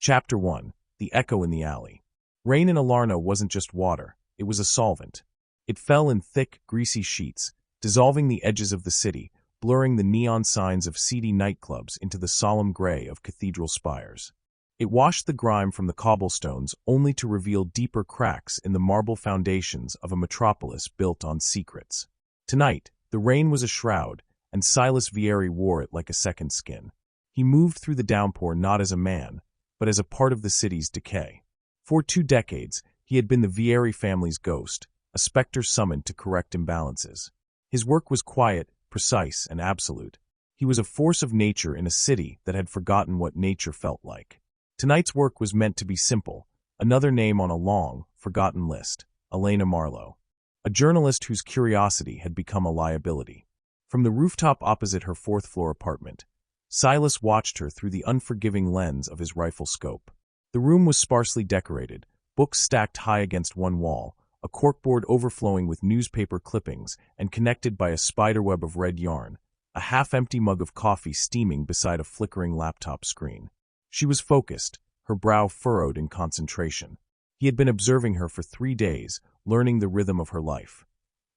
Chapter 1. The Echo in the Alley. Rain in Elarno wasn't just water, it was a solvent. It fell in thick, greasy sheets, dissolving the edges of the city, blurring the neon signs of seedy nightclubs into the solemn gray of cathedral spires. It washed the grime from the cobblestones only to reveal deeper cracks in the marble foundations of a metropolis built on secrets. Tonight, the rain was a shroud, and Silas Vieri wore it like a second skin. He moved through the downpour not as a man, but as a part of the city's decay. For 2 decades, he had been the Vieri family's ghost, a specter summoned to correct imbalances. His work was quiet, precise, and absolute. He was a force of nature in a city that had forgotten what nature felt like. Tonight's work was meant to be simple, another name on a long, forgotten list, Elena Marlowe, a journalist whose curiosity had become a liability. From the rooftop opposite her 4th-floor apartment, Silas watched her through the unforgiving lens of his rifle scope. The room was sparsely decorated, books stacked high against one wall, a corkboard overflowing with newspaper clippings and connected by a spiderweb of red yarn, a half-empty mug of coffee steaming beside a flickering laptop screen. She was focused, her brow furrowed in concentration. He had been observing her for 3 days, learning the rhythm of her life.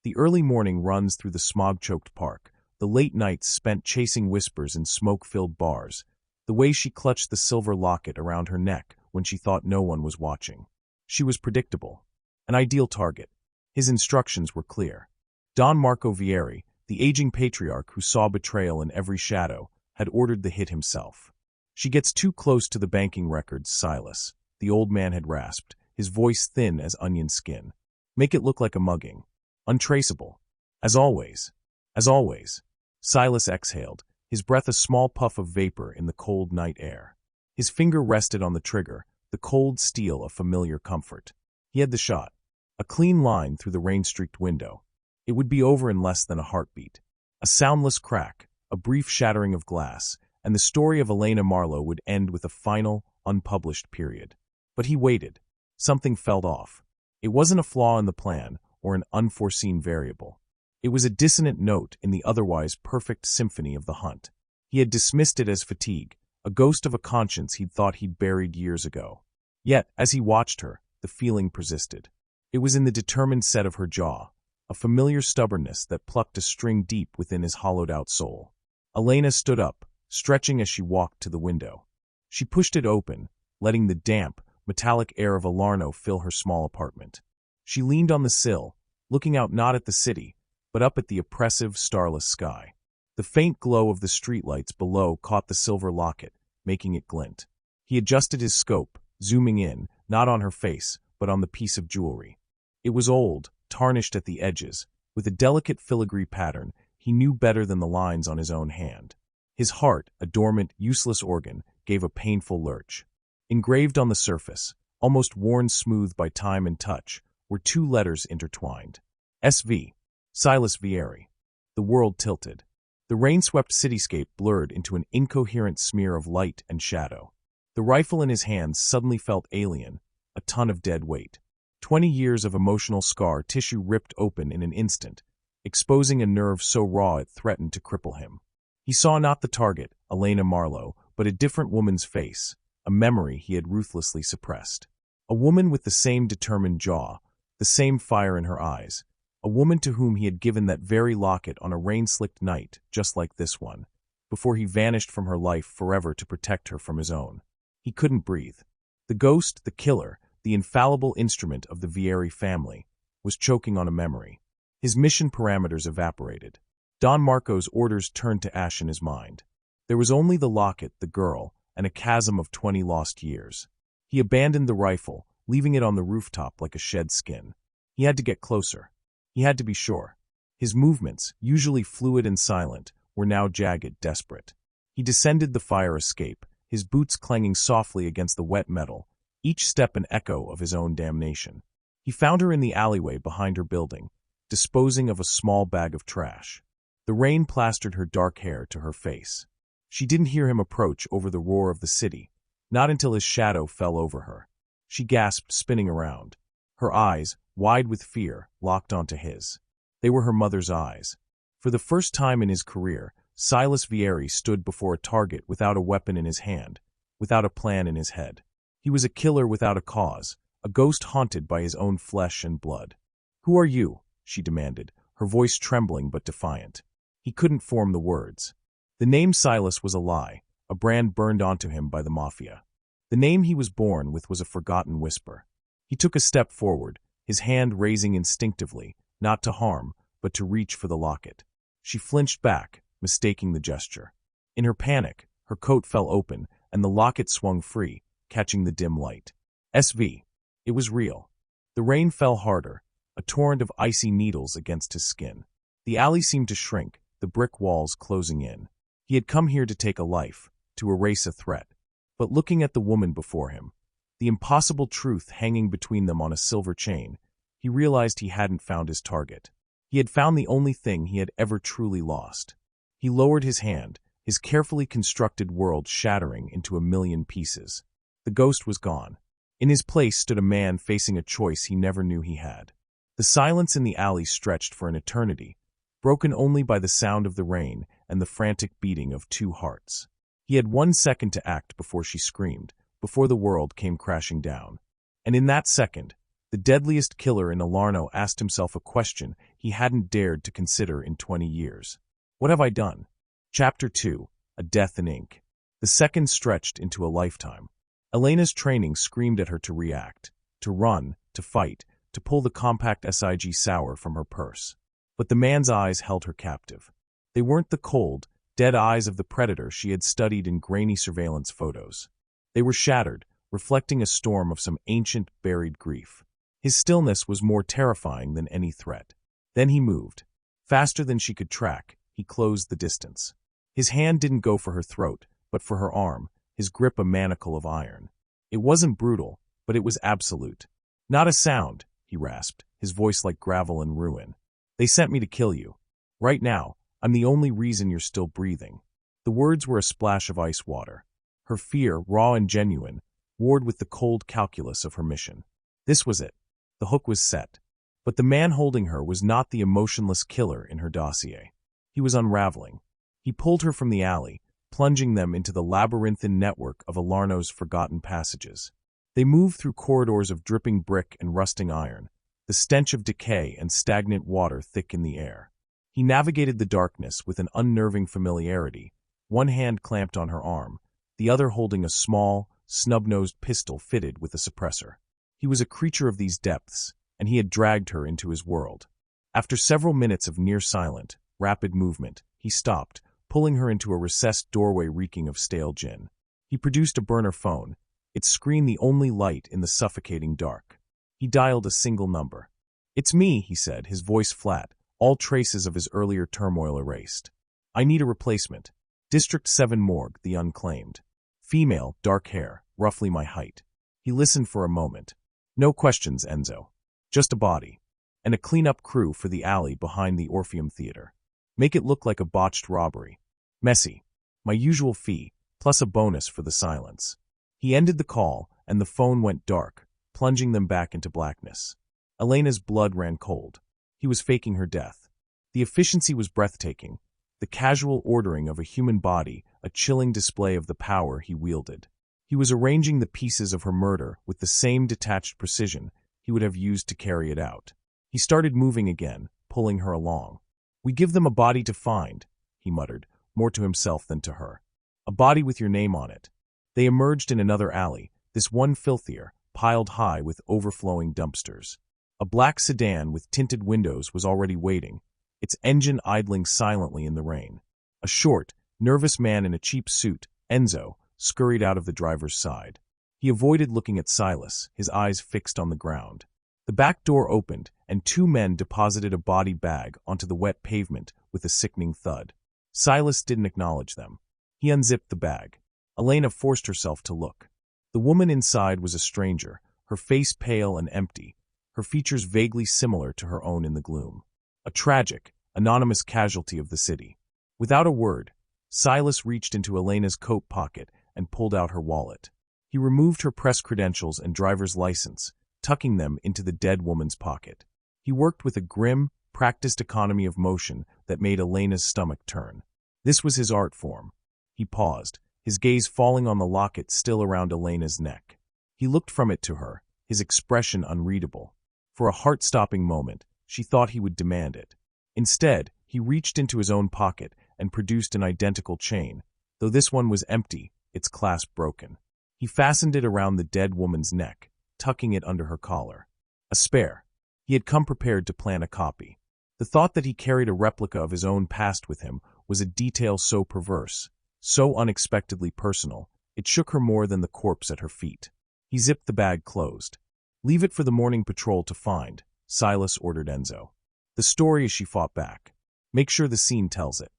The early morning runs through the smog-choked park, the late nights spent chasing whispers in smoke-filled bars, the way she clutched the silver locket around her neck when she thought no one was watching. She was predictable, an ideal target. His instructions were clear. Don Marco Vieri, the aging patriarch who saw betrayal in every shadow, had ordered the hit himself. "She gets too close to the banking records, Silas," the old man had rasped, his voice thin as onion skin. "Make it look like a mugging. Untraceable. As always. As always." Silas exhaled, his breath a small puff of vapor in the cold night air. His finger rested on the trigger, the cold steel of familiar comfort. He had the shot. A clean line through the rain-streaked window. It would be over in less than a heartbeat. A soundless crack, a brief shattering of glass, and the story of Elena Marlowe would end with a final, unpublished period. But he waited. Something felt off. It wasn't a flaw in the plan or an unforeseen variable. It was a dissonant note in the otherwise perfect symphony of the hunt. He had dismissed it as fatigue, a ghost of a conscience he'd thought he'd buried years ago. Yet, as he watched her, the feeling persisted. It was in the determined set of her jaw, a familiar stubbornness that plucked a string deep within his hollowed-out soul. Elena stood up, stretching as she walked to the window. She pushed it open, letting the damp, metallic air of Elarno fill her small apartment. She leaned on the sill, looking out not at the city, but up at the oppressive, starless sky. The faint glow of the streetlights below caught the silver locket, making it glint. He adjusted his scope, zooming in, not on her face, but on the piece of jewelry. It was old, tarnished at the edges, with a delicate filigree pattern he knew better than the lines on his own hand. His heart, a dormant, useless organ, gave a painful lurch. Engraved on the surface, almost worn smooth by time and touch, were 2 letters intertwined. SV. Silas Vieri. The world tilted. The rain-swept cityscape blurred into an incoherent smear of light and shadow. The rifle in his hands suddenly felt alien, a ton of dead weight. 20 years of emotional scar tissue ripped open in an instant, exposing a nerve so raw it threatened to cripple him. He saw not the target, Elena Marlowe, but a different woman's face, a memory he had ruthlessly suppressed. A woman with the same determined jaw, the same fire in her eyes, a woman to whom he had given that very locket on a rain-slicked night, just like this one, before he vanished from her life forever to protect her from his own. He couldn't breathe. The ghost, the killer, the infallible instrument of the Vieri family, was choking on a memory. His mission parameters evaporated. Don Marco's orders turned to ash in his mind. There was only the locket, the girl, and a chasm of 20 lost years. He abandoned the rifle, leaving it on the rooftop like a shed skin. He had to get closer. He had to be sure. His movements, usually fluid and silent, were now jagged, desperate. He descended the fire escape, his boots clanging softly against the wet metal, each step an echo of his own damnation. He found her in the alleyway behind her building, disposing of a small bag of trash. The rain plastered her dark hair to her face. She didn't hear him approach over the roar of the city, not until his shadow fell over her. She gasped, spinning around. Her eyes, wide with fear, locked onto his. They were her mother's eyes. For the first time in his career, Silas Vieri stood before a target without a weapon in his hand, without a plan in his head. He was a killer without a cause, a ghost haunted by his own flesh and blood. "Who are you?" she demanded, her voice trembling but defiant. He couldn't form the words. The name Silas was a lie, a brand burned onto him by the Mafia. The name he was born with was a forgotten whisper. He took a step forward, his hand raising instinctively, not to harm, but to reach for the locket. She flinched back, mistaking the gesture. In her panic, her coat fell open, and the locket swung free, catching the dim light. SV. It was real. The rain fell harder, a torrent of icy needles against his skin. The alley seemed to shrink, the brick walls closing in. He had come here to take a life, to erase a threat. But looking at the woman before him, the impossible truth hanging between them on a silver chain, he realized he hadn't found his target. He had found the only thing he had ever truly lost. He lowered his hand, his carefully constructed world shattering into a million pieces. The ghost was gone. In his place stood a man facing a choice he never knew he had. The silence in the alley stretched for an eternity, broken only by the sound of the rain and the frantic beating of two hearts. He had 1 second to act before she screamed, before the world came crashing down. And in that second, the deadliest killer in Elarno asked himself a question he hadn't dared to consider in 20 years. What have I done? Chapter 2, A Death in Ink. The seconds stretched into a lifetime. Elena's training screamed at her to react, to run, to fight, to pull the compact SIG sour from her purse. But the man's eyes held her captive. They weren't the cold, dead eyes of the predator she had studied in grainy surveillance photos. They were shattered, reflecting a storm of some ancient, buried grief. His stillness was more terrifying than any threat. Then he moved. Faster than she could track, he closed the distance. His hand didn't go for her throat, but for her arm, his grip a manacle of iron. It wasn't brutal, but it was absolute. "Not a sound," he rasped, his voice like gravel in ruin. "They sent me to kill you. Right now, I'm the only reason you're still breathing." The words were a splash of ice water. Her fear, raw and genuine, warred with the cold calculus of her mission. This was it. The hook was set. But the man holding her was not the emotionless killer in her dossier. He was unraveling. He pulled her from the alley, plunging them into the labyrinthine network of Elarno's forgotten passages. They moved through corridors of dripping brick and rusting iron, the stench of decay and stagnant water thick in the air. He navigated the darkness with an unnerving familiarity, one hand clamped on her arm, the other holding a small, snub-nosed pistol fitted with a suppressor. He was a creature of these depths, and he had dragged her into his world. After several minutes of near-silent, rapid movement, he stopped, pulling her into a recessed doorway reeking of stale gin. He produced a burner phone, its screen the only light in the suffocating dark. He dialed a single number. "It's me," he said, his voice flat, all traces of his earlier turmoil erased. "I need a replacement. District 7 morgue, the unclaimed. Female, dark hair, roughly my height." He listened for a moment. "No questions, Enzo. Just a body. And a cleanup crew for the alley behind the Orpheum Theater. Make it look like a botched robbery. Messy. My usual fee, plus a bonus for the silence." He ended the call, and the phone went dark, plunging them back into blackness. Elena's blood ran cold. He was faking her death. The efficiency was breathtaking, the casual ordering of a human body a chilling display of the power he wielded. He was arranging the pieces of her murder with the same detached precision he would have used to carry it out. He started moving again, pulling her along. "We give them a body to find," he muttered, more to himself than to her. "A body with your name on it." They emerged in another alley, this one filthier, piled high with overflowing dumpsters. A black sedan with tinted windows was already waiting, its engine idling silently in the rain. A short, nervous man in a cheap suit, Enzo, scurried out of the driver's side. He avoided looking at Silas, his eyes fixed on the ground. The back door opened, and 2 men deposited a body bag onto the wet pavement with a sickening thud. Silas didn't acknowledge them. He unzipped the bag. Elena forced herself to look. The woman inside was a stranger, her face pale and empty, her features vaguely similar to her own in the gloom. A tragic, anonymous casualty of the city. Without a word, Silas reached into Elena's coat pocket and pulled out her wallet. He removed her press credentials and driver's license, tucking them into the dead woman's pocket. He worked with a grim, practiced economy of motion that made Elena's stomach turn. This was his art form. He paused, his gaze falling on the locket still around Elena's neck. He looked from it to her, his expression unreadable. For a heart-stopping moment, she thought he would demand it. Instead, he reached into his own pocket and produced an identical chain, though this one was empty, its clasp broken. He fastened it around the dead woman's neck, tucking it under her collar. A spare. He had come prepared to plan a copy. The thought that he carried a replica of his own past with him was a detail so perverse, so unexpectedly personal, it shook her more than the corpse at her feet. He zipped the bag closed. "Leave it for the morning patrol to find," Silas ordered Enzo. "The story as she fought back. Make sure the scene tells it."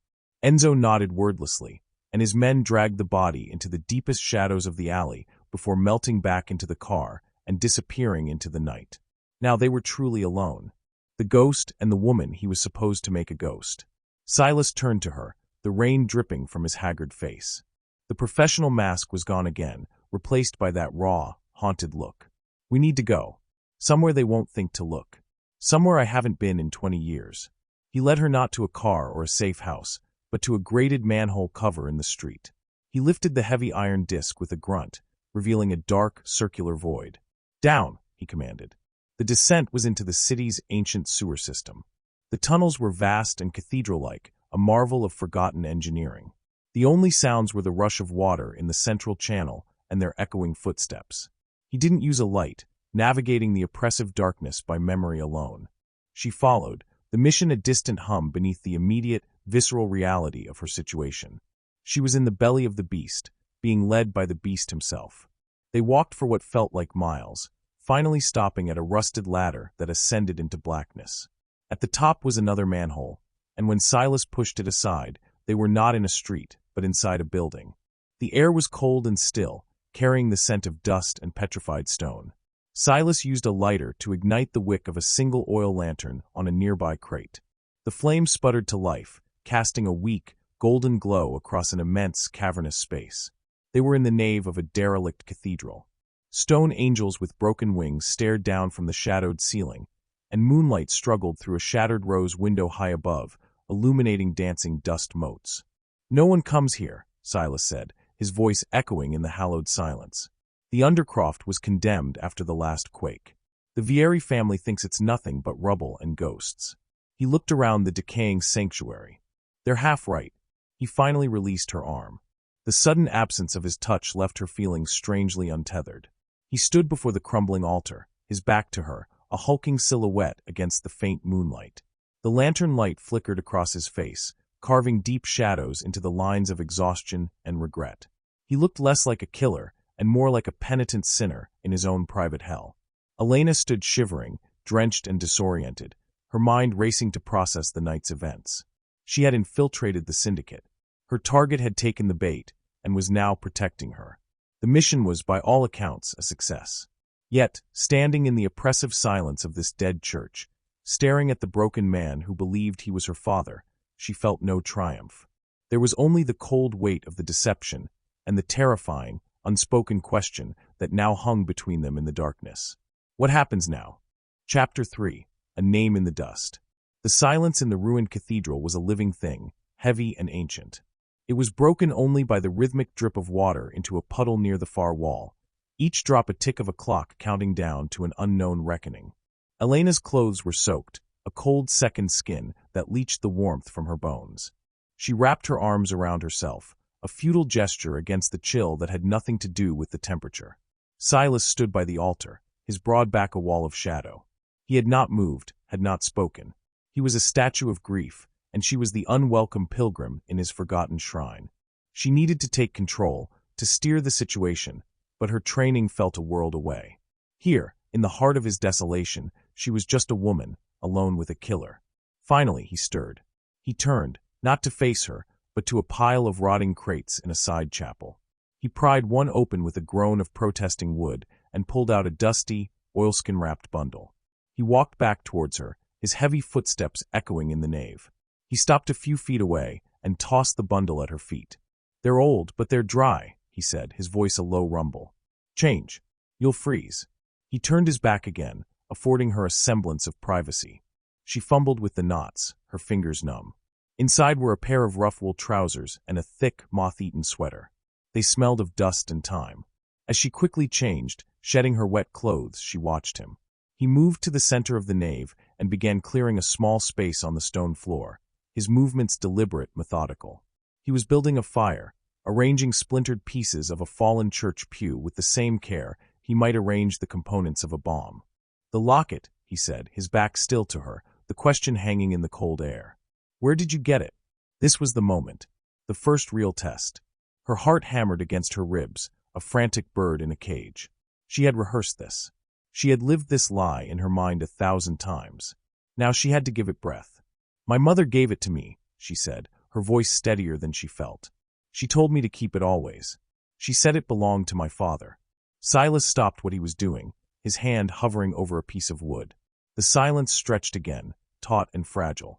Enzo nodded wordlessly, and his men dragged the body into the deepest shadows of the alley before melting back into the car and disappearing into the night. Now they were truly alone. The ghost and the woman he was supposed to make a ghost. Silas turned to her, the rain dripping from his haggard face. The professional mask was gone again, replaced by that raw, haunted look. "We need to go. Somewhere they won't think to look. Somewhere I haven't been in 20 years. He led her not to a car or a safe house, but to a grated manhole cover in the street. He lifted the heavy iron disc with a grunt, revealing a dark, circular void. "Down," he commanded. The descent was into the city's ancient sewer system. The tunnels were vast and cathedral-like, a marvel of forgotten engineering. The only sounds were the rush of water in the central channel and their echoing footsteps. He didn't use a light, navigating the oppressive darkness by memory alone. She followed, the mission a distant hum beneath the immediate, visceral reality of her situation. She was in the belly of the beast, being led by the beast himself. They walked for what felt like miles, finally stopping at a rusted ladder that ascended into blackness. At the top was another manhole, and when Silas pushed it aside, they were not in a street, but inside a building. The air was cold and still, carrying the scent of dust and petrified stone. Silas used a lighter to ignite the wick of a single oil lantern on a nearby crate. The flame sputtered to life, casting a weak, golden glow across an immense, cavernous space. They were in the nave of a derelict cathedral. Stone angels with broken wings stared down from the shadowed ceiling, and moonlight struggled through a shattered rose window high above, illuminating dancing dust motes. "No one comes here," Silas said, his voice echoing in the hallowed silence. "The Undercroft was condemned after the last quake. The Vieri family thinks it's nothing but rubble and ghosts." He looked around the decaying sanctuary. "They're half right." He finally released her arm. The sudden absence of his touch left her feeling strangely untethered. He stood before the crumbling altar, his back to her, a hulking silhouette against the faint moonlight. The lantern light flickered across his face, carving deep shadows into the lines of exhaustion and regret. He looked less like a killer and more like a penitent sinner in his own private hell. Elena stood shivering, drenched and disoriented, her mind racing to process the night's events. She had infiltrated the syndicate. Her target had taken the bait and was now protecting her. The mission was, by all accounts, a success. Yet, standing in the oppressive silence of this dead church, staring at the broken man who believed he was her father, she felt no triumph. There was only the cold weight of the deception and the terrifying, unspoken question that now hung between them in the darkness. What happens now? Chapter 3. A Name in the Dust. The silence in the ruined cathedral was a living thing, heavy and ancient. It was broken only by the rhythmic drip of water into a puddle near the far wall, each drop a tick of a clock counting down to an unknown reckoning. Elena's clothes were soaked, a cold second skin that leached the warmth from her bones. She wrapped her arms around herself, a futile gesture against the chill that had nothing to do with the temperature. Silas stood by the altar, his broad back a wall of shadow. He had not moved, had not spoken. He was a statue of grief, and she was the unwelcome pilgrim in his forgotten shrine. She needed to take control, to steer the situation, but her training felt a world away. Here, in the heart of his desolation, she was just a woman, alone with a killer. Finally, he stirred. He turned, not to face her, but to a pile of rotting crates in a side chapel. He pried one open with a groan of protesting wood and pulled out a dusty, oilskin-wrapped bundle. He walked back towards her, his heavy footsteps echoing in the nave. He stopped a few feet away and tossed the bundle at her feet. "They're old, but they're dry," he said, his voice a low rumble. "Change. You'll freeze." He turned his back again, affording her a semblance of privacy. She fumbled with the knots, her fingers numb. Inside were a pair of rough wool trousers and a thick, moth-eaten sweater. They smelled of dust and time. As she quickly changed, shedding her wet clothes, she watched him. He moved to the center of the nave and began clearing a small space on the stone floor, his movements deliberate, methodical. He was building a fire, arranging splintered pieces of a fallen church pew with the same care he might arrange the components of a bomb. "The locket," he said, his back still to her, the question hanging in the cold air. "Where did you get it?" This was the moment, the first real test. Her heart hammered against her ribs, a frantic bird in a cage. She had rehearsed this. She had lived this lie in her mind 1,000 times. Now she had to give it breath. "My mother gave it to me," she said, her voice steadier than she felt. "She told me to keep it always. She said it belonged to my father." Silas stopped what he was doing, his hand hovering over a piece of wood. The silence stretched again, taut and fragile.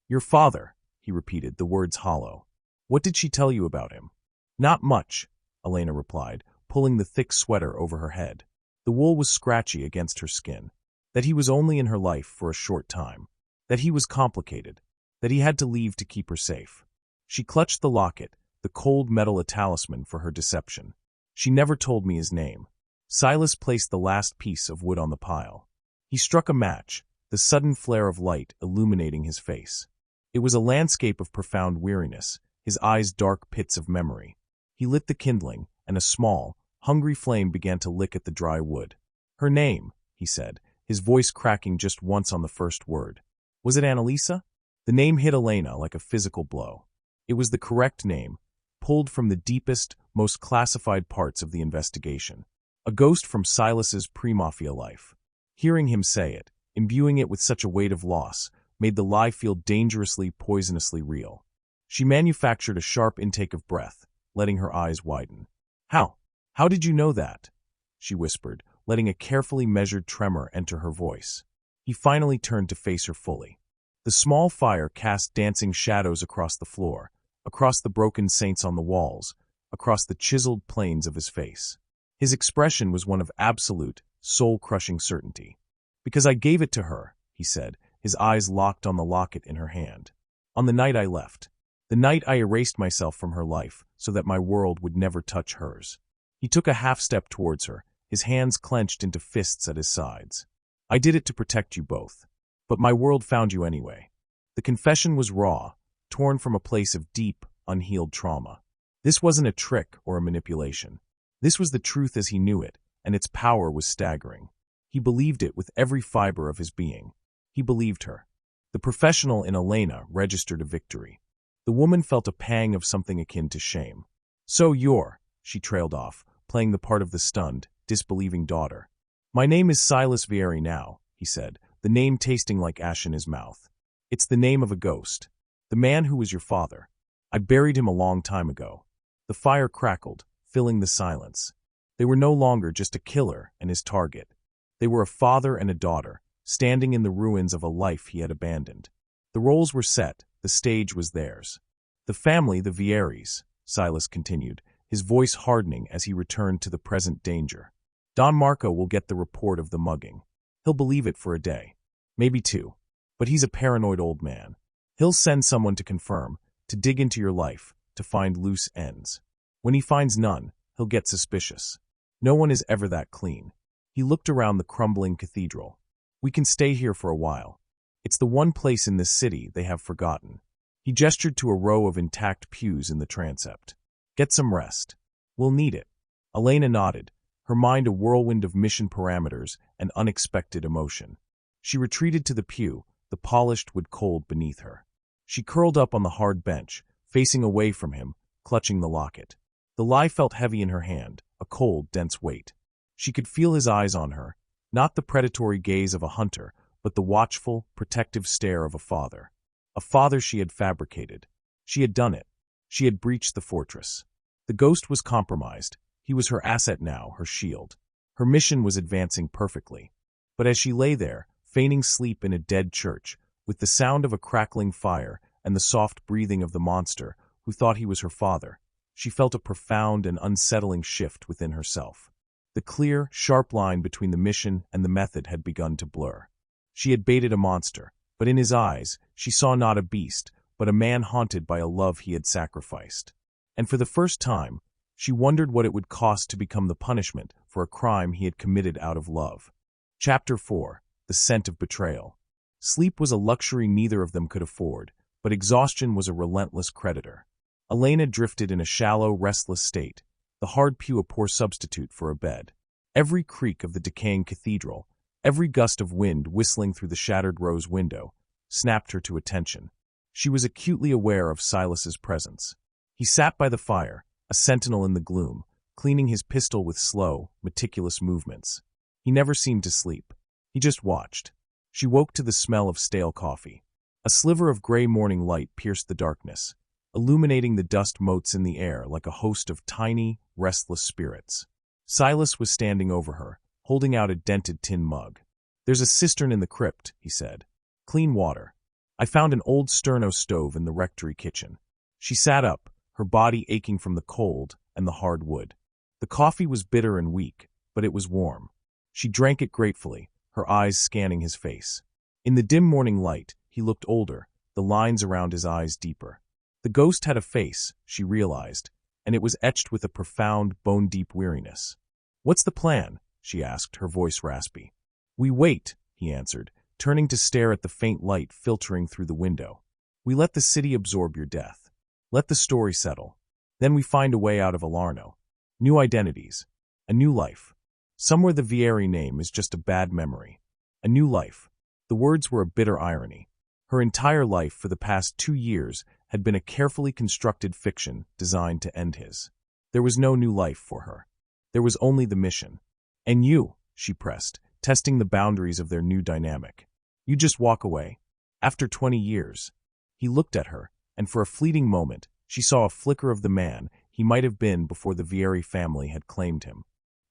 "Your father," he repeated, the words hollow. "What did she tell you about him?" "Not much," Elena replied, pulling the thick sweater over her head. The wool was scratchy against her skin. That he was only in her life for a short time. That he was complicated. That he had to leave to keep her safe. She clutched the locket, the cold metal a talisman for her deception. "She never told me his name." Silas placed the last piece of wood on the pile. He struck a match, the sudden flare of light illuminating his face. It was a landscape of profound weariness, his eyes dark pits of memory. He lit the kindling, and a small, hungry flame began to lick at the dry wood. "Her name," he said, his voice cracking just once on the first word. "Was it Annalisa?" The name hit Elena like a physical blow. It was the correct name, pulled from the deepest, most classified parts of the investigation. A ghost from Silas's pre-mafia life. Hearing him say it, imbuing it with such a weight of loss, made the lie feel dangerously, poisonously real. She manufactured a sharp intake of breath, letting her eyes widen. How did you know that?" she whispered, letting a carefully measured tremor enter her voice. He finally turned to face her fully. The small fire cast dancing shadows across the floor, across the broken saints on the walls, across the chiseled planes of his face. His expression was one of absolute, soul-crushing certainty. "Because I gave it to her," he said, his eyes locked on the locket in her hand. "On the night I left. The night I erased myself from her life so that my world would never touch hers." He took a half-step towards her, his hands clenched into fists at his sides. "I did it to protect you both. But my world found you anyway." The confession was raw, torn from a place of deep, unhealed trauma. This wasn't a trick or a manipulation. This was the truth as he knew it, and its power was staggering. He believed it with every fiber of his being. He believed her. The professional in Elena registered a victory. The woman felt a pang of something akin to shame. "So she trailed off, playing the part of the stunned, disbelieving daughter. "My name is Silas Vieri now," he said, the name tasting like ash in his mouth. "It's the name of a ghost. The man who was your father. I buried him a long time ago." The fire crackled, filling the silence. They were no longer just a killer and his target. They were a father and a daughter, standing in the ruins of a life he had abandoned. The roles were set, the stage was theirs. "The family, the Vieris," Silas continued, his voice hardening as he returned to the present danger. "Don Marco will get the report of the mugging. He'll believe it for a day, maybe 2. But he's a paranoid old man. He'll send someone to confirm, to dig into your life, to find loose ends. When he finds none, he'll get suspicious. No one is ever that clean." He looked around the crumbling cathedral. "We can stay here for a while. It's the one place in this city they have forgotten." He gestured to a row of intact pews in the transept. "Get some rest. We'll need it." Elena nodded, her mind a whirlwind of mission parameters and unexpected emotion. She retreated to the pew, the polished wood cold beneath her. She curled up on the hard bench, facing away from him, clutching the locket. The lie felt heavy in her hand, a cold, dense weight. She could feel his eyes on her, not the predatory gaze of a hunter, but the watchful, protective stare of a father. A father she had fabricated. She had done it. She had breached the fortress. The ghost was compromised. He was her asset now, her shield. Her mission was advancing perfectly. But as she lay there, feigning sleep in a dead church, with the sound of a crackling fire and the soft breathing of the monster who thought he was her father, she felt a profound and unsettling shift within herself. The clear, sharp line between the mission and the method had begun to blur. She had baited a monster, but in his eyes, she saw not a beast, but a man haunted by a love he had sacrificed. And for the first time, She wondered what it would cost to become the punishment for a crime he had committed out of love. Chapter 4. The Scent of Betrayal. Sleep was a luxury neither of them could afford, but exhaustion was a relentless creditor. Elena drifted in a shallow, restless state, the hard pew a poor substitute for a bed. Every creak of the decaying cathedral, every gust of wind whistling through the shattered rose window, snapped her to attention. She was acutely aware of Silas's presence. He sat by the fire, a sentinel in the gloom, cleaning his pistol with slow, meticulous movements. He never seemed to sleep. He just watched. She woke to the smell of stale coffee. A sliver of gray morning light pierced the darkness, illuminating the dust motes in the air like a host of tiny, restless spirits. Silas was standing over her, holding out a dented tin mug. "There's a cistern in the crypt," he said. "Clean water. I found an old sterno stove in the rectory kitchen." She sat up, her body aching from the cold and the hard wood. The coffee was bitter and weak, but it was warm. She drank it gratefully, her eyes scanning his face. In the dim morning light, he looked older, the lines around his eyes deeper. The ghost had a face, she realized, and it was etched with a profound, bone-deep weariness. "What's the plan?" she asked, her voice raspy. "We wait," he answered, turning to stare at the faint light filtering through the window. "We let the city absorb your death. Let the story settle. Then we find a way out of Elarno. New identities. A new life. Somewhere the Vieri name is just a bad memory. A new life." The words were a bitter irony. Her entire life for the past 2 years had been a carefully constructed fiction designed to end his. There was no new life for her. There was only the mission. "And you," she pressed, testing the boundaries of their new dynamic. "You just walk away. After 20 years. He looked at her, and for a fleeting moment, she saw a flicker of the man he might have been before the Vieri family had claimed him.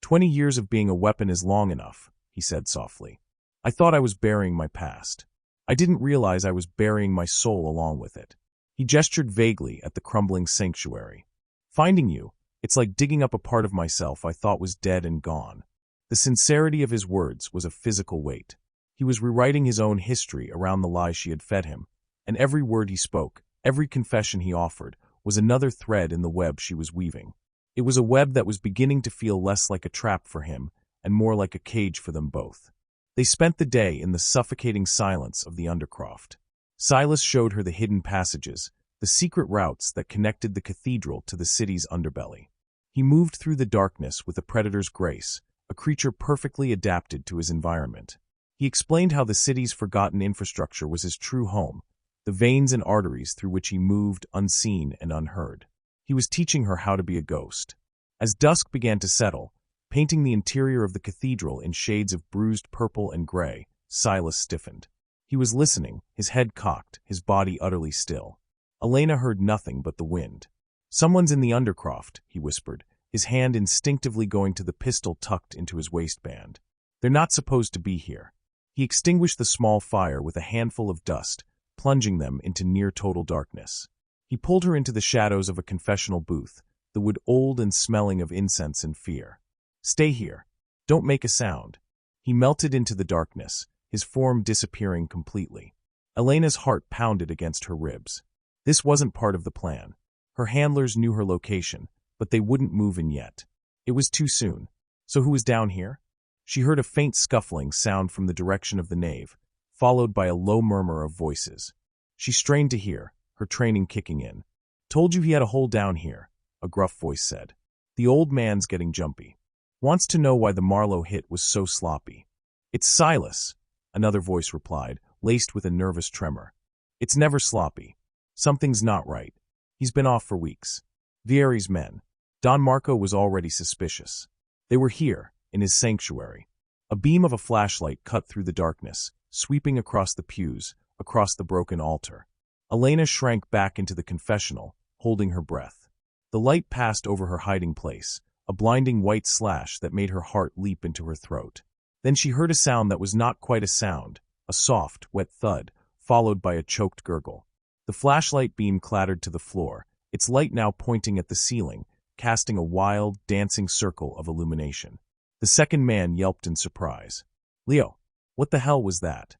20 years of being a weapon is long enough," he said softly. "I thought I was burying my past. I didn't realize I was burying my soul along with it." He gestured vaguely at the crumbling sanctuary. "Finding you, it's like digging up a part of myself I thought was dead and gone." The sincerity of his words was a physical weight. He was rewriting his own history around the lies she had fed him, and every word he spoke, every confession he offered, was another thread in the web she was weaving. It was a web that was beginning to feel less like a trap for him and more like a cage for them both. They spent the day in the suffocating silence of the Undercroft. Silas showed her the hidden passages, the secret routes that connected the cathedral to the city's underbelly. He moved through the darkness with a predator's grace, a creature perfectly adapted to his environment. He explained how the city's forgotten infrastructure was his true home, the veins and arteries through which he moved unseen and unheard. He was teaching her how to be a ghost. As dusk began to settle, painting the interior of the cathedral in shades of bruised purple and gray, Silas stiffened. He was listening, his head cocked, his body utterly still. Elena heard nothing but the wind. "Someone's in the Undercroft," he whispered, his hand instinctively going to the pistol tucked into his waistband. "They're not supposed to be here." He extinguished the small fire with a handful of dust, plunging them into near-total darkness. He pulled her into the shadows of a confessional booth, the wood old and smelling of incense and fear. "Stay here. Don't make a sound." He melted into the darkness, his form disappearing completely. Elena's heart pounded against her ribs. This wasn't part of the plan. Her handlers knew her location, but they wouldn't move in yet. It was too soon. So who was down here? She heard a faint scuffling sound from the direction of the nave, followed by a low murmur of voices. She strained to hear, her training kicking in. "Told you he had a hole down here," a gruff voice said. "The old man's getting jumpy. Wants to know why the Marlowe hit was so sloppy." "It's Silas," another voice replied, laced with a nervous tremor. "It's never sloppy. Something's not right. He's been off for weeks." Vieri's men. Don Marco was already suspicious. They were here, in his sanctuary. A beam of a flashlight cut through the darkness, sweeping across the pews, across the broken altar. Elena shrank back into the confessional, holding her breath. The light passed over her hiding place, a blinding white slash that made her heart leap into her throat. Then she heard a sound that was not quite a sound, a soft, wet thud, followed by a choked gurgle. The flashlight beam clattered to the floor, its light now pointing at the ceiling, casting a wild, dancing circle of illumination. The second man yelped in surprise. "Leo, what the hell was that?"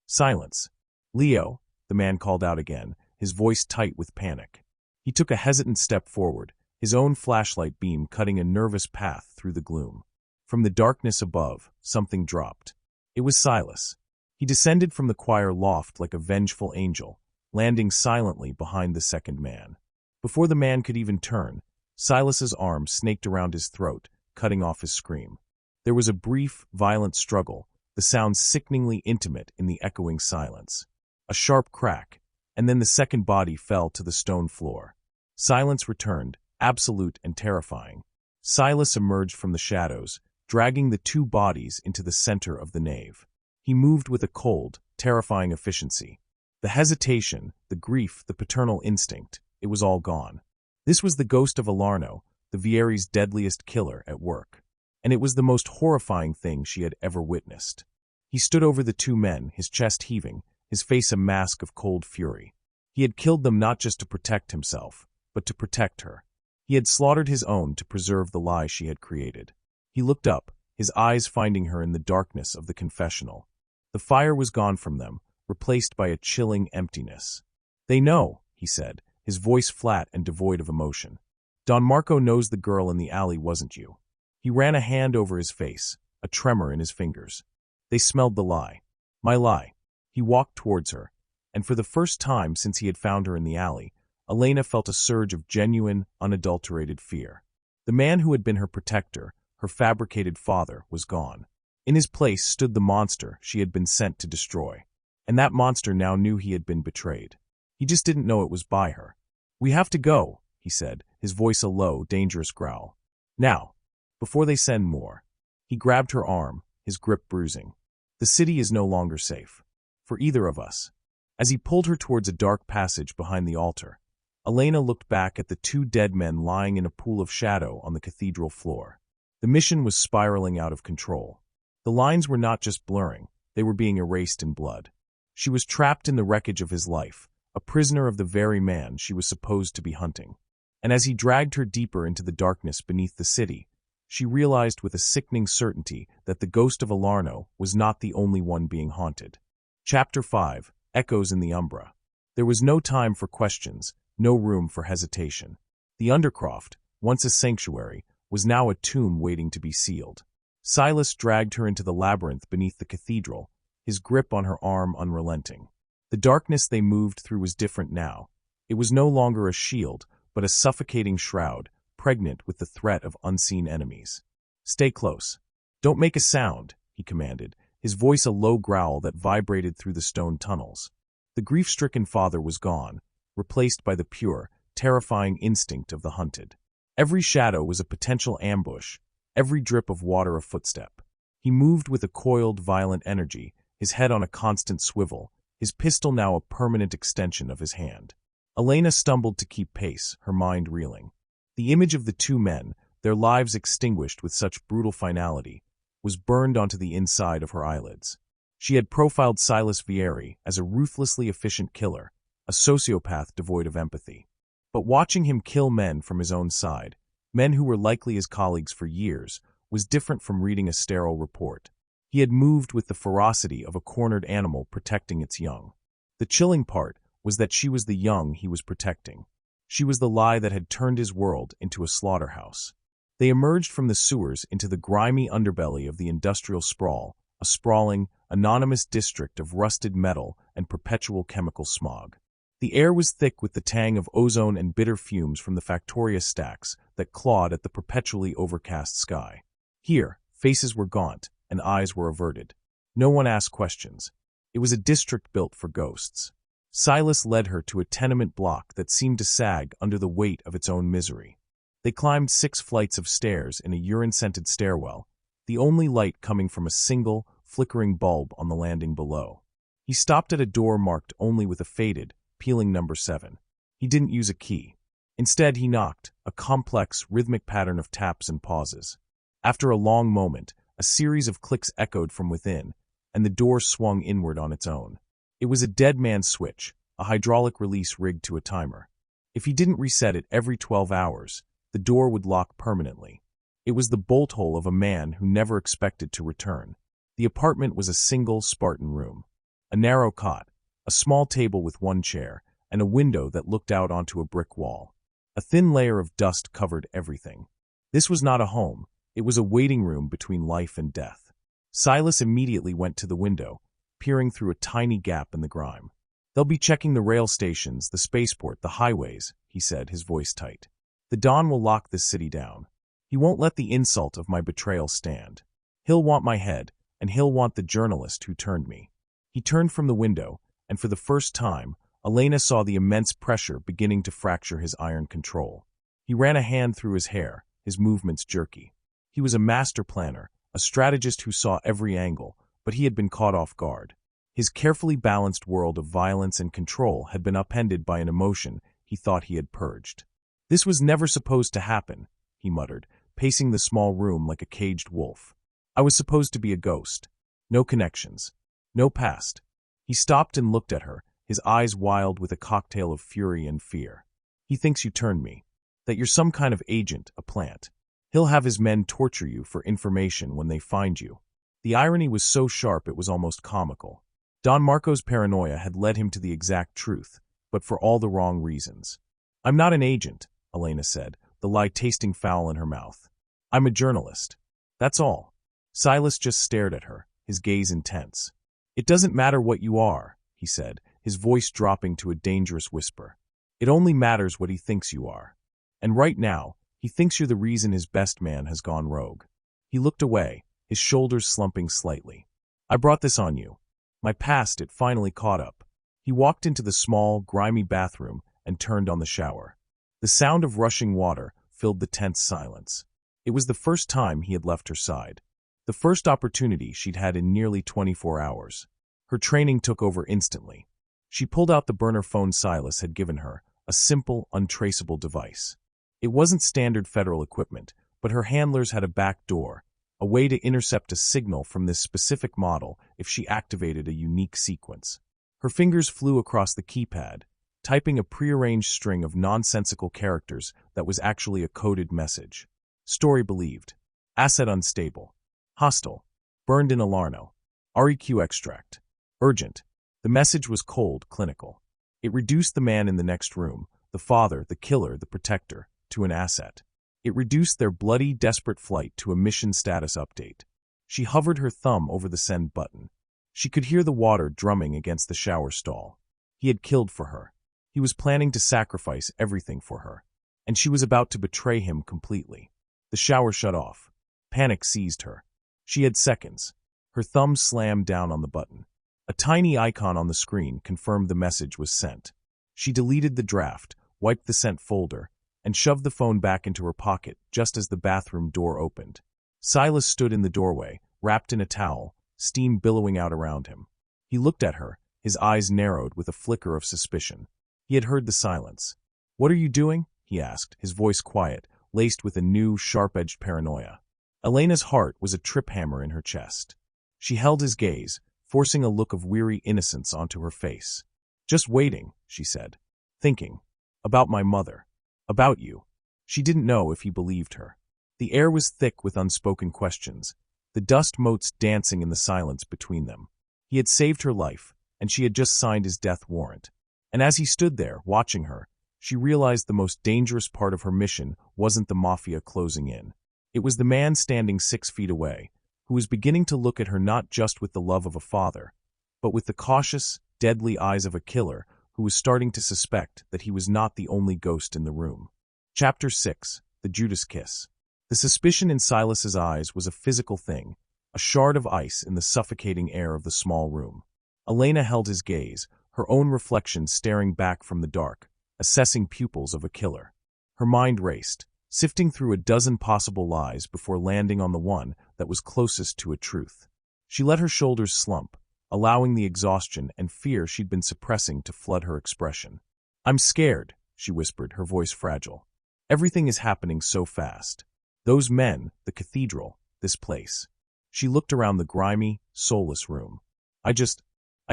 Silence. "Leo," the man called out again, his voice tight with panic. He took a hesitant step forward, his own flashlight beam cutting a nervous path through the gloom. From the darkness above, something dropped. It was Silas. He descended from the choir loft like a vengeful angel, landing silently behind the second man. Before the man could even turn, Silas's arm snaked around his throat, cutting off his scream. There was a brief, violent struggle, the sound sickeningly intimate in the echoing silence. A sharp crack, and then the second body fell to the stone floor. Silence returned, absolute and terrifying. Silas emerged from the shadows, dragging the two bodies into the center of the nave. He moved with a cold, terrifying efficiency. The hesitation, the grief, the paternal instinct, it was all gone. This was the ghost of Elarno, the Vieri's deadliest killer, at work. And it was the most horrifying thing she had ever witnessed. He stood over the two men, his chest heaving, his face a mask of cold fury. He had killed them not just to protect himself, but to protect her. He had slaughtered his own to preserve the lie she had created. He looked up, his eyes finding her in the darkness of the confessional. The fire was gone from them, replaced by a chilling emptiness. "They know," he said, his voice flat and devoid of emotion. "Don Marco knows the girl in the alley wasn't you." He ran a hand over his face, a tremor in his fingers. "They smelled the lie. My lie." He walked towards her, and for the first time since he had found her in the alley, Elena felt a surge of genuine, unadulterated fear. The man who had been her protector, her fabricated father, was gone. In his place stood the monster she had been sent to destroy. And that monster now knew he had been betrayed. He just didn't know it was by her. "We have to go," he said, his voice a low, dangerous growl. "Now, before they send more." He grabbed her arm, his grip bruising. "The city is no longer safe. For either of us." As he pulled her towards a dark passage behind the altar, Elena looked back at the two dead men lying in a pool of shadow on the cathedral floor. The mission was spiraling out of control. The lines were not just blurring, they were being erased in blood. She was trapped in the wreckage of his life, a prisoner of the very man she was supposed to be hunting. And as he dragged her deeper into the darkness beneath the city, she realized with a sickening certainty that the ghost of Elarno was not the only one being haunted. Chapter 5, Echoes in the Umbra. There was no time for questions, no room for hesitation. The Undercroft, once a sanctuary, was now a tomb waiting to be sealed. Silas dragged her into the labyrinth beneath the cathedral, his grip on her arm unrelenting. The darkness they moved through was different now. It was no longer a shield, but a suffocating shroud, pregnant with the threat of unseen enemies. "Stay close. Don't make a sound," he commanded, his voice a low growl that vibrated through the stone tunnels. The grief-stricken father was gone, replaced by the pure, terrifying instinct of the hunted. Every shadow was a potential ambush, every drip of water a footstep. He moved with a coiled, violent energy, his head on a constant swivel, his pistol now a permanent extension of his hand. Elena stumbled to keep pace, her mind reeling. The image of the two men, their lives extinguished with such brutal finality, was burned onto the inside of her eyelids. She had profiled Silas Vieri as a ruthlessly efficient killer, a sociopath devoid of empathy. But watching him kill men from his own side, men who were likely his colleagues for years, was different from reading a sterile report. He had moved with the ferocity of a cornered animal protecting its young. The chilling part was that she was the young he was protecting. She was the lie that had turned his world into a slaughterhouse. They emerged from the sewers into the grimy underbelly of the industrial sprawl, a sprawling, anonymous district of rusted metal and perpetual chemical smog. The air was thick with the tang of ozone and bitter fumes from the Factoria stacks that clawed at the perpetually overcast sky. Here, faces were gaunt and eyes were averted. No one asked questions. It was a district built for ghosts. Silas led her to a tenement block that seemed to sag under the weight of its own misery. They climbed 6 flights of stairs in a urine-scented stairwell, the only light coming from a single, flickering bulb on the landing below. He stopped at a door marked only with a faded, peeling number 7. He didn't use a key. Instead, he knocked, a complex, rhythmic pattern of taps and pauses. After a long moment, a series of clicks echoed from within, and the door swung inward on its own. It was a dead man's switch, a hydraulic release rigged to a timer. If he didn't reset it every 12 hours, the door would lock permanently. It was the bolt hole of a man who never expected to return. The apartment was a single, Spartan room. A narrow cot, a small table with one chair, and a window that looked out onto a brick wall. A thin layer of dust covered everything. This was not a home. It was a waiting room between life and death. Silas immediately went to the window, peering through a tiny gap in the grime. "They'll be checking the rail stations, the spaceport, the highways," he said, his voice tight. "The Dawn will lock this city down. He won't let the insult of my betrayal stand. He'll want my head, and he'll want the journalist who turned me." He turned from the window, and for the first time, Elena saw the immense pressure beginning to fracture his iron control. He ran a hand through his hair, his movements jerky. He was a master planner, a strategist who saw every angle, but he had been caught off guard. His carefully balanced world of violence and control had been upended by an emotion he thought he had purged. "This was never supposed to happen," he muttered, pacing the small room like a caged wolf. "I was supposed to be a ghost. No connections. No past." He stopped and looked at her, his eyes wild with a cocktail of fury and fear. "He thinks you turned me. That you're some kind of agent, a plant. He'll have his men torture you for information when they find you." The irony was so sharp it was almost comical. Don Marco's paranoia had led him to the exact truth, but for all the wrong reasons. "I'm not an agent," Elena said, the lie tasting foul in her mouth. "I'm a journalist. That's all." Silas just stared at her, his gaze intense. "It doesn't matter what you are," he said, his voice dropping to a dangerous whisper. "It only matters what he thinks you are. And right now, he thinks you're the reason his best man has gone rogue." He looked away, his shoulders slumping slightly. "I brought this on you. My past, it finally caught up." He walked into the small, grimy bathroom and turned on the shower. The sound of rushing water filled the tense silence. It was the first time he had left her side. The first opportunity she'd had in nearly 24 hours. Her training took over instantly. She pulled out the burner phone Silas had given her, a simple, untraceable device. It wasn't standard federal equipment, but her handlers had a back door, a way to intercept a signal from this specific model if she activated a unique sequence. Her fingers flew across the keypad, typing a prearranged string of nonsensical characters that was actually a coded message. Story believed. Asset unstable. Hostile. Burned in Elarno. REQ extract. Urgent. The message was cold, clinical. It reduced the man in the next room, the father, the killer, the protector, to an asset. It reduced their bloody, desperate flight to a mission status update. She hovered her thumb over the send button. She could hear the water drumming against the shower stall. He had killed for her. He was planning to sacrifice everything for her. And she was about to betray him completely. The shower shut off. Panic seized her. She had seconds. Her thumb slammed down on the button. A tiny icon on the screen confirmed the message was sent. She deleted the draft, wiped the sent folder, and shoved the phone back into her pocket just as the bathroom door opened. Silas stood in the doorway, wrapped in a towel, steam billowing out around him. He looked at her, his eyes narrowed with a flicker of suspicion. He had heard the silence. "What are you doing?" he asked, his voice quiet, laced with a new, sharp-edged paranoia. Elena's heart was a trip hammer in her chest. She held his gaze, forcing a look of weary innocence onto her face. "Just waiting," she said. "Thinking. About my mother. About you." She didn't know if he believed her. The air was thick with unspoken questions, the dust motes dancing in the silence between them. He had saved her life, and she had just signed his death warrant. And as he stood there, watching her, she realized the most dangerous part of her mission wasn't the mafia closing in. It was the man standing 6 feet away, who was beginning to look at her not just with the love of a father, but with the cautious, deadly eyes of a killer who was starting to suspect that he was not the only ghost in the room. Chapter 6. The Judas Kiss. The suspicion in Silas's eyes was a physical thing, a shard of ice in the suffocating air of the small room. Elena held his gaze, her own reflection staring back from the dark, assessing pupils of a killer. Her mind raced, sifting through a dozen possible lies before landing on the one that was closest to a truth. She let her shoulders slump, allowing the exhaustion and fear she'd been suppressing to flood her expression. "I'm scared," she whispered, her voice fragile. "Everything is happening so fast. Those men, the cathedral, this place." She looked around the grimy, soulless room. I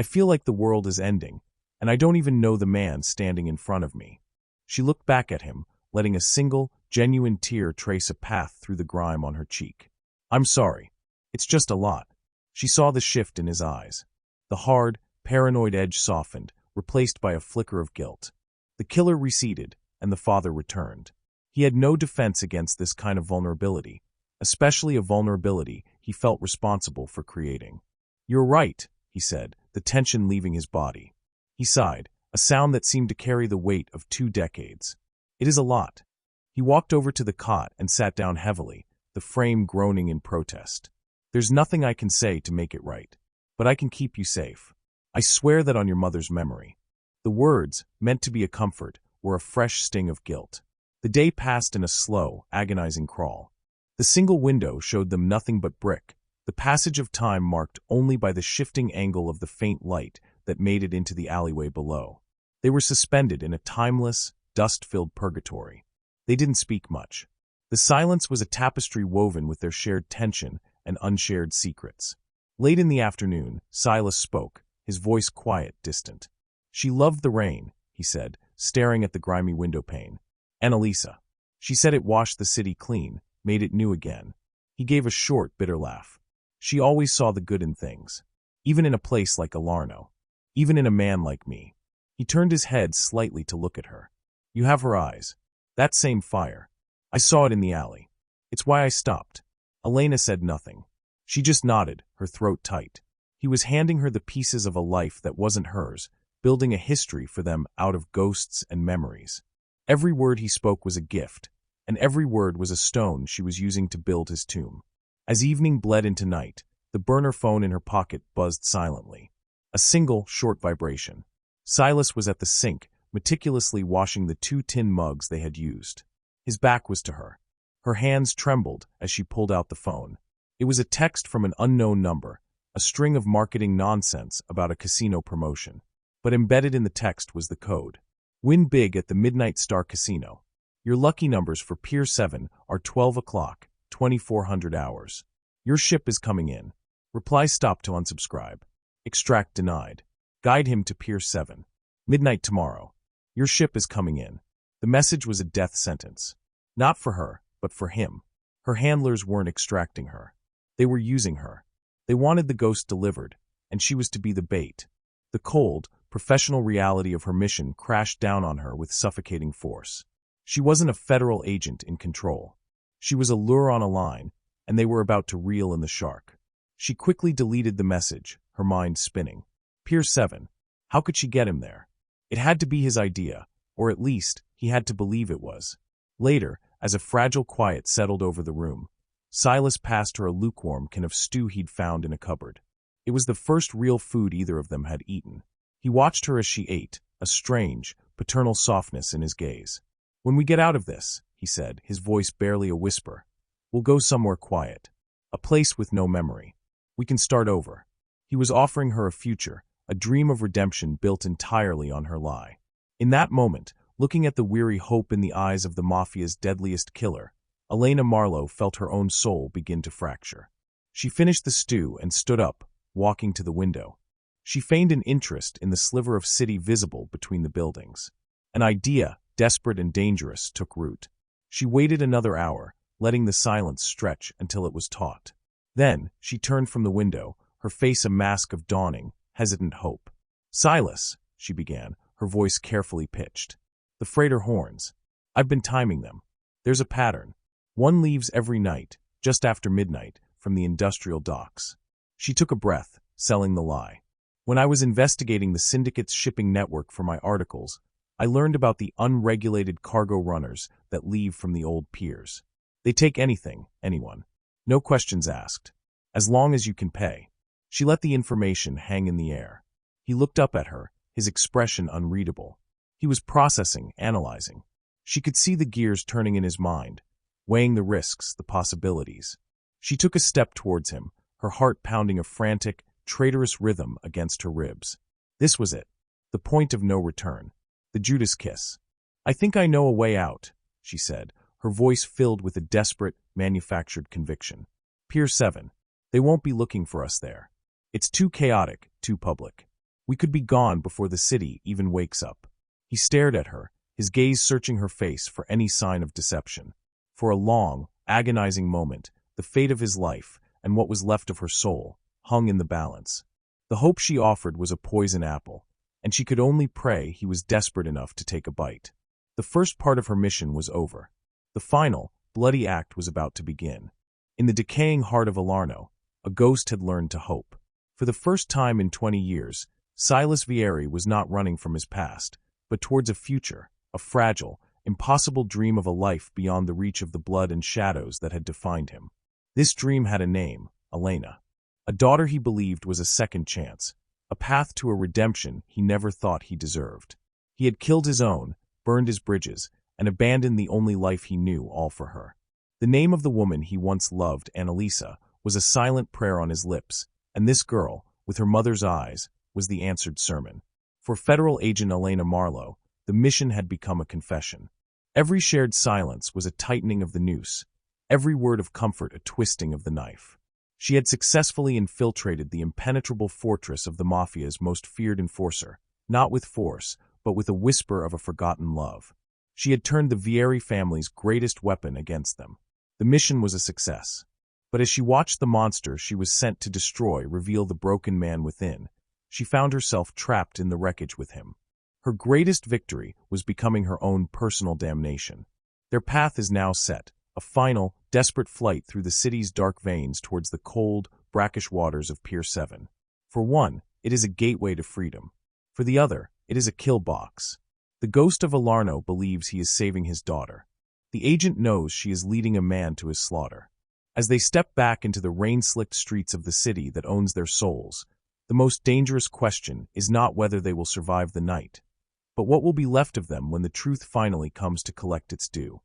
feel like the world is ending, and I don't even know the man standing in front of me." She looked back at him, letting a single, genuine tear trace a path through the grime on her cheek. "I'm sorry. It's just a lot." She saw the shift in his eyes. The hard, paranoid edge softened, replaced by a flicker of guilt. The killer receded, and the father returned. He had no defense against this kind of vulnerability, especially a vulnerability he felt responsible for creating. "You're right," he said, the tension leaving his body. He sighed, a sound that seemed to carry the weight of 2 decades. "It is a lot." He walked over to the cot and sat down heavily, the frame groaning in protest. "There's nothing I can say to make it right. But I can keep you safe. I swear that on your mother's memory." The words, meant to be a comfort, were a fresh sting of guilt. The day passed in a slow, agonizing crawl. The single window showed them nothing but brick, the passage of time marked only by the shifting angle of the faint light that made it into the alleyway below. They were suspended in a timeless, dust-filled purgatory. They didn't speak much. The silence was a tapestry woven with their shared tension and unshared secrets. Late in the afternoon, Silas spoke, his voice quiet, distant. "She loved the rain," he said, staring at the grimy windowpane. "Annalisa. She said it washed the city clean, made it new again." He gave a short, bitter laugh. "She always saw the good in things, even in a place like Elarno, even in a man like me." He turned his head slightly to look at her. "You have her eyes. That same fire. I saw it in the alley. It's why I stopped." Elena said nothing. She just nodded, her throat tight. He was handing her the pieces of a life that wasn't hers, building a history for them out of ghosts and memories. Every word he spoke was a gift, and every word was a stone she was using to build his tomb. As evening bled into night, the burner phone in her pocket buzzed silently. A single, short vibration. Silas was at the sink, meticulously washing the 2 tin mugs they had used. His back was to her. Her hands trembled as she pulled out the phone. It was a text from an unknown number, a string of marketing nonsense about a casino promotion. But embedded in the text was the code. "Win big at the Midnight Star Casino. Your lucky numbers for Pier 7 are 12 o'clock, 2400 hours. Your ship is coming in. Reply stop to unsubscribe. Extract denied. Guide him to Pier 7. Midnight tomorrow. Your ship is coming in." The message was a death sentence. Not for her, but for him. Her handlers weren't extracting her. They were using her. They wanted the ghost delivered, and she was to be the bait. The cold, professional reality of her mission crashed down on her with suffocating force. She wasn't a federal agent in control. She was a lure on a line, and they were about to reel in the shark. She quickly deleted the message, her mind spinning. Pier 7. How could she get him there? It had to be his idea, or at least, he had to believe it was. Later, as a fragile quiet settled over the room, Silas passed her a lukewarm can of stew he'd found in a cupboard. It was the first real food either of them had eaten. He watched her as she ate, a strange, paternal softness in his gaze. "When we get out of this," he said, his voice barely a whisper, "we'll go somewhere quiet. A place with no memory. We can start over." He was offering her a future, a dream of redemption built entirely on her lie. In that moment, looking at the weary hope in the eyes of the Mafia's deadliest killer, Elena Marlowe felt her own soul begin to fracture. She finished the stew and stood up, walking to the window. She feigned an interest in the sliver of city visible between the buildings. An idea, desperate and dangerous, took root. She waited another hour, letting the silence stretch until it was taut. Then, she turned from the window, her face a mask of dawning, hesitant hope. "Silas," she began, her voice carefully pitched. "The freighter horns. I've been timing them. There's a pattern. One leaves every night, just after midnight, from the industrial docks." She took a breath, selling the lie. "When I was investigating the syndicate's shipping network for my articles, I learned about the unregulated cargo runners that leave from the old piers. They take anything, anyone. No questions asked. As long as you can pay." She let the information hang in the air. He looked up at her, his expression unreadable. He was processing, analyzing. She could see the gears turning in his mind, weighing the risks, the possibilities. She took a step towards him, her heart pounding a frantic, traitorous rhythm against her ribs. This was it. The point of no return. The Judas kiss. "I think I know a way out," she said, her voice filled with a desperate, manufactured conviction. "Pier 7. They won't be looking for us there. It's too chaotic, too public. We could be gone before the city even wakes up." He stared at her, his gaze searching her face for any sign of deception. For a long, agonizing moment, the fate of his life, and what was left of her soul, hung in the balance. The hope she offered was a poison apple, and she could only pray he was desperate enough to take a bite. The first part of her mission was over. The final, bloody act was about to begin. In the decaying heart of Elarno, a ghost had learned to hope. For the first time in 20 years, Silas Vieri was not running from his past, but towards a future, a fragile, impossible dream of a life beyond the reach of the blood and shadows that had defined him. This dream had a name, Elena. A daughter he believed was a second chance, a path to a redemption he never thought he deserved. He had killed his own, burned his bridges, and abandoned the only life he knew, all for her. The name of the woman he once loved, Annalisa, was a silent prayer on his lips, and this girl, with her mother's eyes, was the answered sermon. For federal agent Elena Marlowe, the mission had become a confession. Every shared silence was a tightening of the noose, every word of comfort a twisting of the knife. She had successfully infiltrated the impenetrable fortress of the Mafia's most feared enforcer, not with force, but with a whisper of a forgotten love. She had turned the Vieri family's greatest weapon against them. The mission was a success. But as she watched the monster she was sent to destroy reveal the broken man within, she found herself trapped in the wreckage with him. Her greatest victory was becoming her own personal damnation. Their path is now set, a final, desperate flight through the city's dark veins towards the cold, brackish waters of Pier 7. For one, it is a gateway to freedom. For the other, it is a kill box. The ghost of Elarno believes he is saving his daughter. The agent knows she is leading a man to his slaughter. As they step back into the rain-slicked streets of the city that owns their souls, the most dangerous question is not whether they will survive the night, but what will be left of them when the truth finally comes to collect its due.